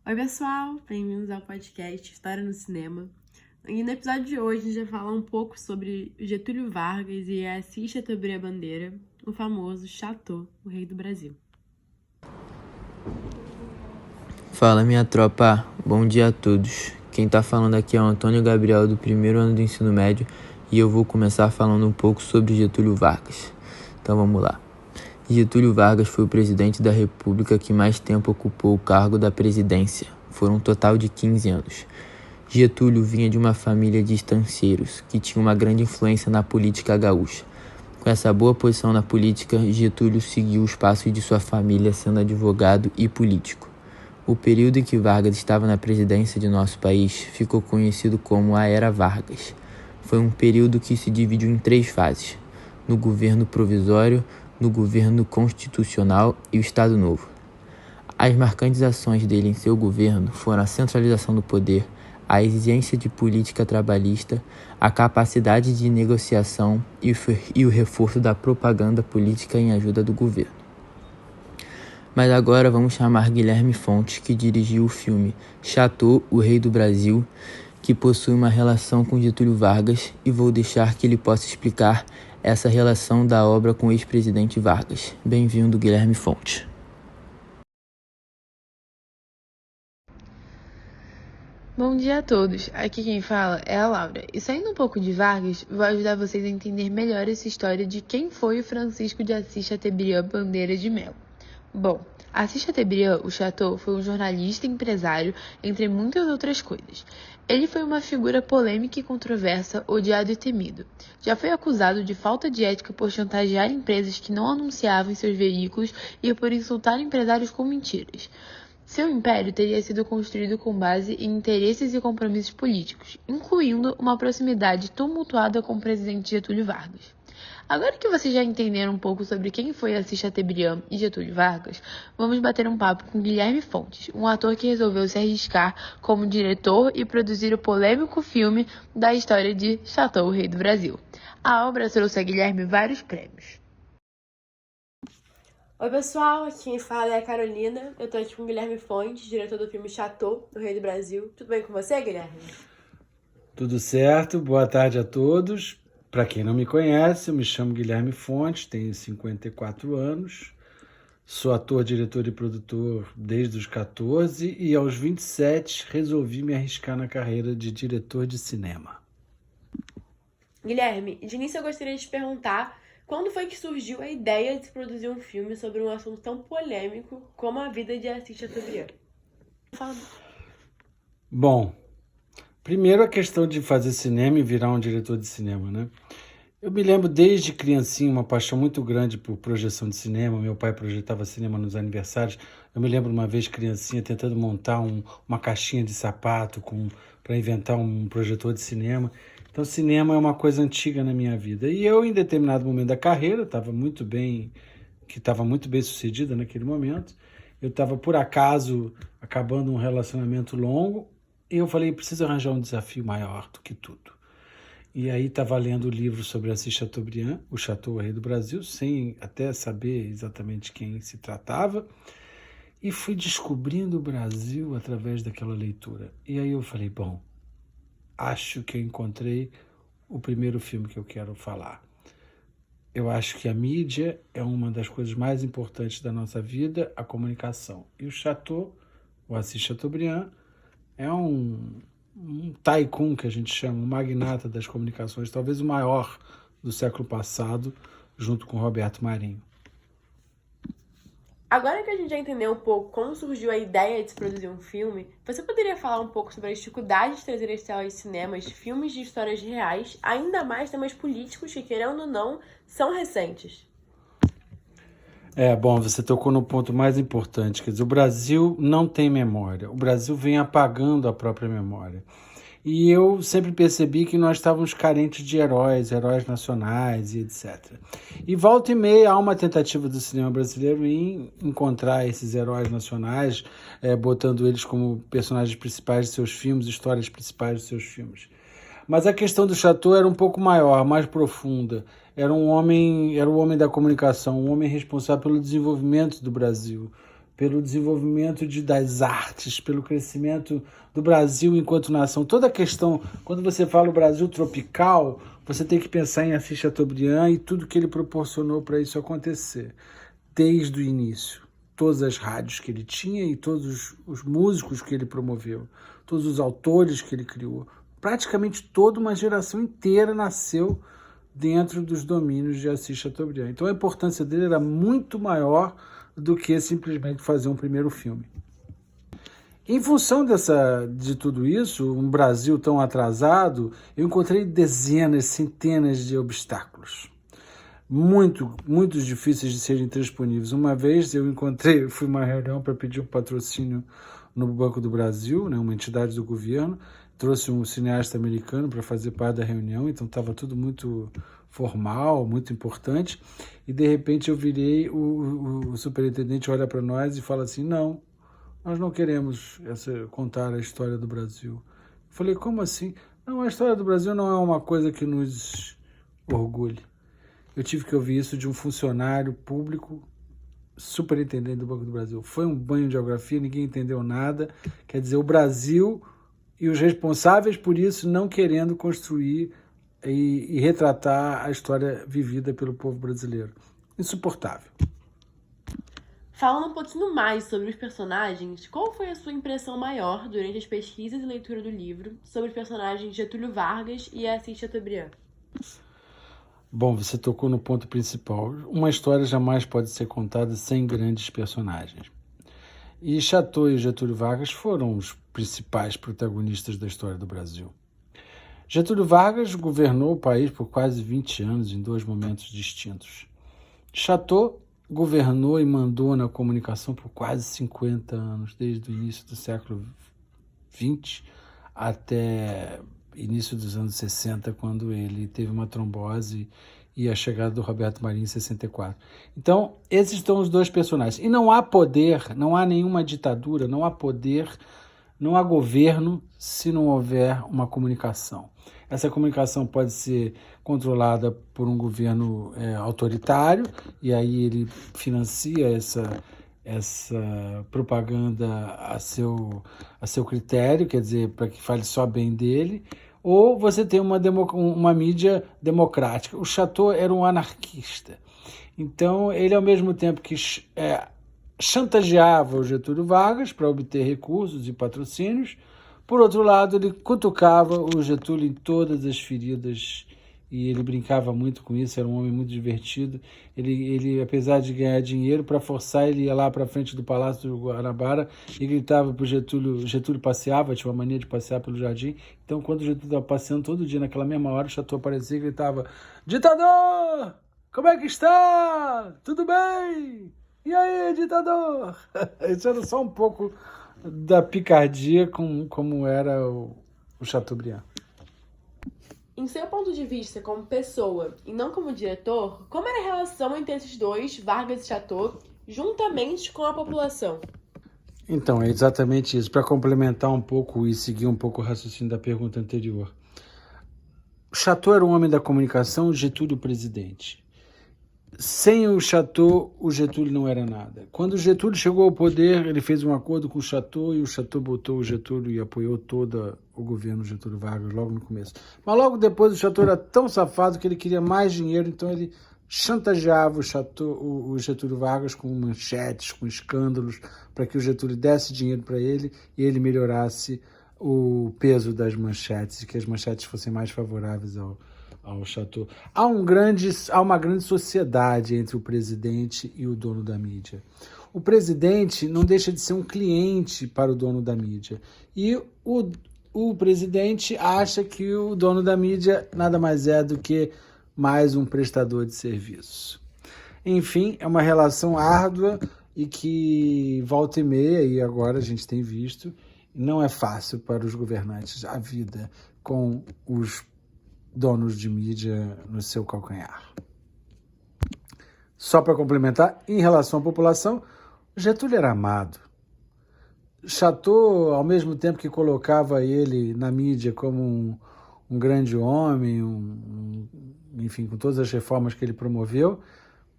Oi, pessoal! Bem-vindos ao podcast História no Cinema. E no episódio de hoje a gente vai falar um pouco sobre Getúlio Vargas e Assis Chateaubriand Bandeira, o famoso Chateau, o rei do Brasil. Fala, minha tropa, bom dia a todos. Quem tá falando aqui é o Antônio Gabriel do primeiro ano do ensino médio e eu vou começar falando um pouco sobre Getúlio Vargas. Então vamos lá. Getúlio Vargas foi o presidente da República que mais tempo ocupou o cargo da presidência. Foram um total de 15 anos. Getúlio vinha de uma família de estanceiros, que tinha uma grande influência na política gaúcha. Com essa boa posição na política, Getúlio seguiu os passos de sua família sendo advogado e político. O período em que Vargas estava na presidência de nosso país ficou conhecido como a Era Vargas. Foi um período que se dividiu em 3 fases: no governo provisório, no governo constitucional e o Estado Novo. As marcantes ações dele em seu governo foram a centralização do poder, a exigência de política trabalhista, a capacidade de negociação e o reforço da propaganda política em ajuda do governo. Mas agora vamos chamar Guilherme Fontes, que dirigiu o filme Chateau, o Rei do Brasil, que possui uma relação com Getúlio Vargas, e vou deixar que ele possa explicar essa relação da obra com o ex-presidente Vargas. Bem-vindo, Guilherme Fontes. Bom dia a todos, aqui quem fala é a Laura, e saindo um pouco de Vargas, vou ajudar vocês a entender melhor essa história de quem foi o Francisco de Assis Chateaubriand Bandeira de Melo. Bom, Assis Chateaubriand, o Chateau, foi um jornalista e empresário, entre muitas outras coisas. Ele foi uma figura polêmica e controversa, odiado e temido. Já foi acusado de falta de ética por chantagear empresas que não anunciavam em seus veículos e por insultar empresários com mentiras. Seu império teria sido construído com base em interesses e compromissos políticos, incluindo uma proximidade tumultuada com o presidente Getúlio Vargas. Agora que vocês já entenderam um pouco sobre quem foi Assis Chateaubriand e Getúlio Vargas, vamos bater um papo com Guilherme Fontes, um ator que resolveu se arriscar como diretor e produzir o polêmico filme da história de Chateau, o Rei do Brasil. A obra trouxe a Guilherme vários prêmios. Oi, pessoal! Aqui quem fala é a Carolina. Eu tô aqui com o Guilherme Fontes, diretor do filme Chateau, o Rei do Brasil. Tudo bem com você, Guilherme? Tudo certo, boa tarde a todos. Para quem não me conhece, eu me chamo Guilherme Fontes, tenho 54 anos, sou ator, diretor e produtor desde os 14 e aos 27 resolvi me arriscar na carreira de diretor de cinema. Guilherme, de início eu gostaria de te perguntar quando foi que surgiu a ideia de se produzir um filme sobre um assunto tão polêmico como a vida de Assis Chateaubriand? Bom, primeiro a questão de fazer cinema e virar um diretor de cinema, né? Eu me lembro desde criancinha uma paixão muito grande por projeção de cinema. Meu pai projetava cinema nos aniversários. Eu me lembro uma vez criancinha tentando montar uma caixinha de sapato para inventar um projetor de cinema. Então cinema é uma coisa antiga na minha vida. E eu, em determinado momento da carreira, estava muito bem sucedida naquele momento. Eu estava, por acaso, acabando um relacionamento longo. E eu falei, preciso arranjar um desafio maior do que tudo. E aí estava lendo o livro sobre Assis Chateaubriand, o Chateau, o Rei do Brasil, sem até saber exatamente quem se tratava. E fui descobrindo o Brasil através daquela leitura. E aí eu falei, bom, acho que eu encontrei o primeiro filme que eu quero falar. Eu acho que a mídia é uma das coisas mais importantes da nossa vida, a comunicação. E o Chateau, o Assis Chateaubriand, é um tycoon, que a gente chama, um magnata das comunicações, talvez o maior do século passado, junto com Roberto Marinho. Agora que a gente já entendeu um pouco como surgiu a ideia de se produzir um filme, você poderia falar um pouco sobre as dificuldades de trazer às telas de cinemas filmes de histórias reais, ainda mais temas políticos que, querendo ou não, são recentes? Bom, você tocou no ponto mais importante, quer dizer, o Brasil não tem memória, o Brasil vem apagando a própria memória. E eu sempre percebi que nós estávamos carentes de heróis nacionais e etc. E volta e meia há uma tentativa do cinema brasileiro em encontrar esses heróis nacionais, botando eles como personagens principais de seus filmes, histórias principais de seus filmes. Mas a questão do Chateau era um pouco maior, mais profunda. Era o homem da comunicação, um homem responsável pelo desenvolvimento do Brasil, pelo desenvolvimento das artes, pelo crescimento do Brasil enquanto nação. Toda a questão, quando você fala o Brasil tropical, você tem que pensar em Assis Chateaubriand e tudo que ele proporcionou para isso acontecer, desde o início. Todas as rádios que ele tinha e todos os músicos que ele promoveu, todos os autores que ele criou. Praticamente toda uma geração inteira nasceu dentro dos domínios de Assis Chateaubriand. Então a importância dele era muito maior do que simplesmente fazer um primeiro filme. Em função de tudo isso, um Brasil tão atrasado, eu encontrei dezenas, centenas de obstáculos. Muito difíceis de serem transponíveis. Uma vez fui uma reunião para pedir um patrocínio no Banco do Brasil, né, uma entidade do governo, trouxe um cineasta americano para fazer parte da reunião, então estava tudo muito formal, muito importante, e de repente eu virei, o superintendente olha para nós e fala assim, não, nós não queremos contar a história do Brasil. Eu falei, como assim? Não, a história do Brasil não é uma coisa que nos orgulhe. Eu tive que ouvir isso de um funcionário público, superintendente do Banco do Brasil. Foi um banho de geografia, ninguém entendeu nada. Quer dizer, o Brasil e os responsáveis por isso não querendo construir e retratar a história vivida pelo povo brasileiro. Insuportável. Falando um pouquinho mais sobre os personagens, qual foi a sua impressão maior durante as pesquisas e leitura do livro sobre os personagens Getúlio Vargas e Assis Chateaubriand? Bom, você tocou no ponto principal. Uma história jamais pode ser contada sem grandes personagens. E Chateau e Getúlio Vargas foram os principais protagonistas da história do Brasil. Getúlio Vargas governou o país por quase 20 anos, em 2 momentos distintos. Chateau governou e mandou na comunicação por quase 50 anos, desde o início do século XX até início dos anos 60, quando ele teve uma trombose e a chegada do Roberto Marinho em 64. Então, esses são os 2 personagens. E não há poder, não há nenhuma ditadura, não há poder, não há governo se não houver uma comunicação. Essa comunicação pode ser controlada por um governo autoritário, e aí ele financia essa propaganda a seu critério, quer dizer, para que fale só bem dele, ou você tem uma mídia democrática. O Chateau era um anarquista. Então, ele, ao mesmo tempo que chantageava o Getúlio Vargas para obter recursos e patrocínios, por outro lado, ele cutucava o Getúlio em todas as feridas, e ele brincava muito com isso, era um homem muito divertido. Ele apesar de ganhar dinheiro, para forçar, ele ia lá para frente do Palácio do Guanabara e gritava para o Getúlio. Getúlio passeava, tinha uma mania de passear pelo jardim. Então, quando o Getúlio estava passeando todo dia, naquela mesma hora, o Chateau aparecia e gritava: ditador, como é que está? Tudo bem? E aí, ditador? Isso era só um pouco da picardia como era o Chateaubriand. Em seu ponto de vista como pessoa e não como diretor, como era a relação entre esses 2, Vargas e Chateau, juntamente com a população? Então, é exatamente isso. Para complementar um pouco e seguir um pouco o raciocínio da pergunta anterior. Chateau era um homem da comunicação, Getúlio presidente. Sem o Chateau, o Getúlio não era nada. Quando o Getúlio chegou ao poder, ele fez um acordo com o Chateau e o Chateau botou o Getúlio e apoiou todo o governo Getúlio Vargas logo no começo. Mas logo depois o Chateau era tão safado que ele queria mais dinheiro, então ele chantageava o Getúlio Vargas com manchetes, com escândalos, para que o Getúlio desse dinheiro para ele e ele melhorasse o peso das manchetes e que as manchetes fossem mais favoráveis ao Chateau. Há uma grande sociedade entre o presidente e o dono da mídia. O presidente não deixa de ser um cliente para o dono da mídia. E o presidente acha que o dono da mídia nada mais é do que mais um prestador de serviço. Enfim, é uma relação árdua e que volta e meia, e agora a gente tem visto, não é fácil para os governantes a vida com os donos de mídia no seu calcanhar. Só para complementar, em relação à população, Getúlio era amado. Chateau, ao mesmo tempo que colocava ele na mídia como um grande homem, enfim, com todas as reformas que ele promoveu,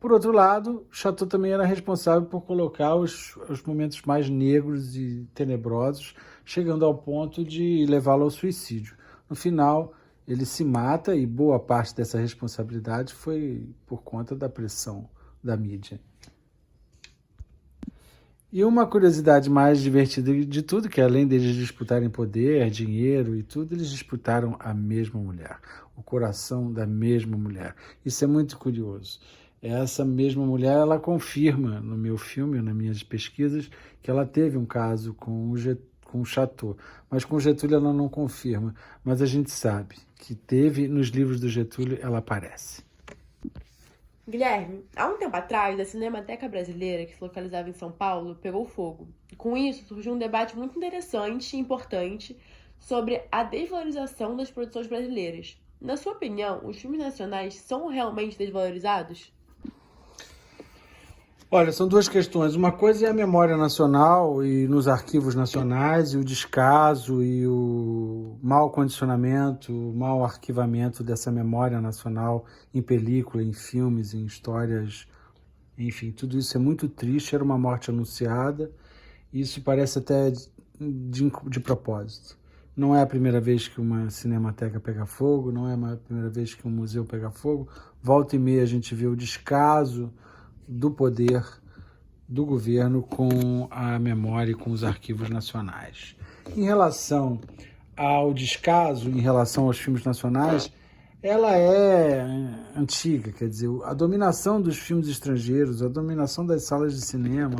Por outro lado, Chateau também era responsável por colocar os momentos mais negros e tenebrosos, chegando ao ponto de levá-lo ao suicídio. No final, ele se mata e boa parte dessa responsabilidade foi por conta da pressão da mídia. E uma curiosidade mais divertida de tudo, que além deles disputarem poder, dinheiro e tudo, eles disputaram a mesma mulher, o coração da mesma mulher. Isso é muito curioso. Essa mesma mulher, ela confirma no meu filme, nas minhas pesquisas, que ela teve um caso com o Chateau. Mas com o Getúlio ela não confirma. Mas a gente sabe que teve, nos livros do Getúlio, ela aparece. Guilherme, há um tempo atrás, a Cinemateca Brasileira, que se localizava em São Paulo, pegou fogo. E com isso surgiu um debate muito interessante e importante sobre a desvalorização das produções brasileiras. Na sua opinião, os filmes nacionais são realmente desvalorizados? Olha, são duas questões. Uma coisa é a memória nacional e nos arquivos nacionais e o descaso e o mau condicionamento, o mau arquivamento dessa memória nacional em película, em filmes, em histórias. Enfim, tudo isso é muito triste. Era uma morte anunciada. Isso parece até de propósito. Não é a primeira vez que uma cinemateca pega fogo, não é a primeira vez que um museu pega fogo. Volta e meia a gente vê o descaso do poder do governo com a memória e com os arquivos nacionais. Em relação ao descaso, em relação aos filmes nacionais, ela é antiga, quer dizer, a dominação dos filmes estrangeiros, a dominação das salas de cinema,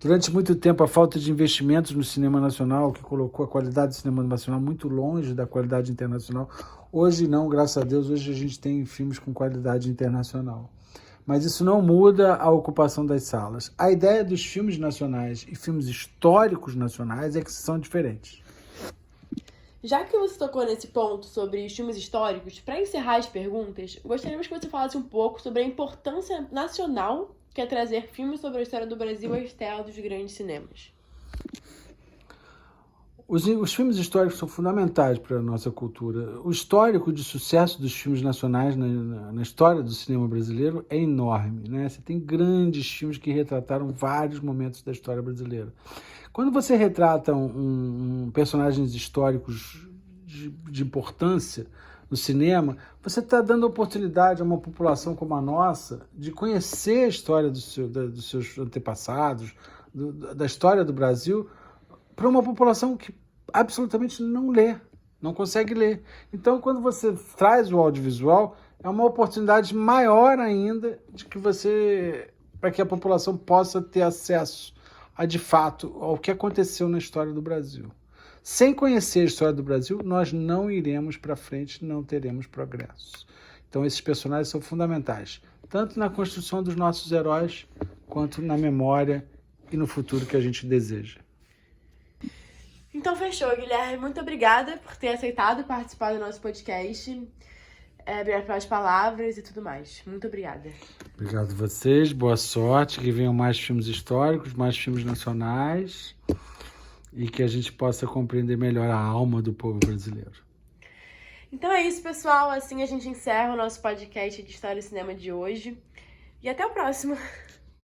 durante muito tempo a falta de investimentos no cinema nacional, que colocou a qualidade do cinema nacional muito longe da qualidade internacional. Hoje não, graças a Deus, hoje a gente tem filmes com qualidade internacional. Mas isso não muda a ocupação das salas. A ideia dos filmes nacionais e filmes históricos nacionais é que são diferentes. Já que você tocou nesse ponto sobre os filmes históricos, para encerrar as perguntas, gostaríamos que você falasse um pouco sobre a importância nacional que é trazer filmes sobre a história do Brasil às telas dos grandes cinemas. Os filmes históricos são fundamentais para a nossa cultura. O histórico de sucesso dos filmes nacionais na história do cinema brasileiro é enorme, né? Você tem grandes filmes que retrataram vários momentos da história brasileira. Quando você retrata personagens históricos de importância no cinema, você está dando oportunidade a uma população como a nossa de conhecer a história dos seus antepassados, da história do Brasil, para uma população que absolutamente não lê, não consegue ler. Então, quando você traz o audiovisual, é uma oportunidade maior ainda para que a população possa ter acesso de fato ao que aconteceu na história do Brasil. Sem conhecer a história do Brasil, nós não iremos para frente, não teremos progresso. Então, esses personagens são fundamentais, tanto na construção dos nossos heróis, quanto na memória e no futuro que a gente deseja. Então fechou, Guilherme. Muito obrigada por ter aceitado participar do nosso podcast. Obrigada pelas palavras e tudo mais. Muito obrigada. Obrigado a vocês, boa sorte, que venham mais filmes históricos, mais filmes nacionais e que a gente possa compreender melhor a alma do povo brasileiro. Então é isso, pessoal. Assim a gente encerra o nosso podcast de História e Cinema de hoje. E até o próximo.